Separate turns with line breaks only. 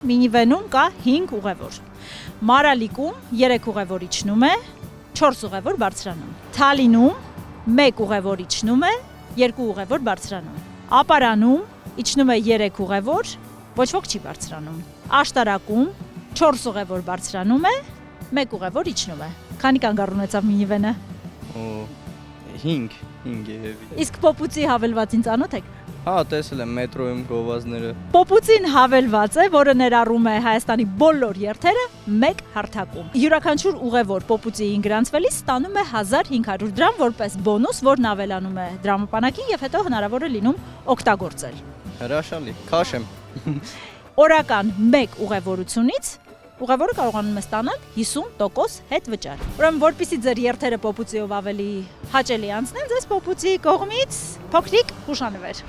Մինիվենում կա 5 ուղևոր։ Մարալիկում 3 ուղևոր իջնում է, 4 ուղևոր բարձրանում։ Թալինում 1 ուղևոր իջնում է, 2 ուղևոր բարձրանում։ Ապարանում իջնում է 3 ուղևոր, ոչ ոք չի բարձրանում։ Աշտարակում 4 ուղևոր բարձրանում է, 1 ուղևոր իջնում է։ Քանի կանգառ ունեցավ մինիվենը։
5 երևի։
Իսկ Պոպուծի հավելվածին ծանոթ եք։
Հա, տեսել եմ մետրոյում գովազդները։
Պոպուծին հավելված է, որը ներառում է Հայաստանի բոլոր երթերը 1 հարթակում։ Յուրաքանչյուր ուղևոր Պոպուծիին գրանցվելիս ստանում է 1500 դրամ որպես բոնուս, որն ավելանում է դրամապանակին եւ հետո հնարավոր է լինում օգտագործել։
Հրաշալի, քաշեմ։
Օրական 1 ուղևորությունից ուղևորը կարողանում է ստանալ 50% հետվճար։ Ուրեմն, որպեսզի ձեր երթերը Պոպուծիով ավելի հաճելի անցնեն, ձեզ Պոպուծի կողմից փոքրիկ հուշանվեր։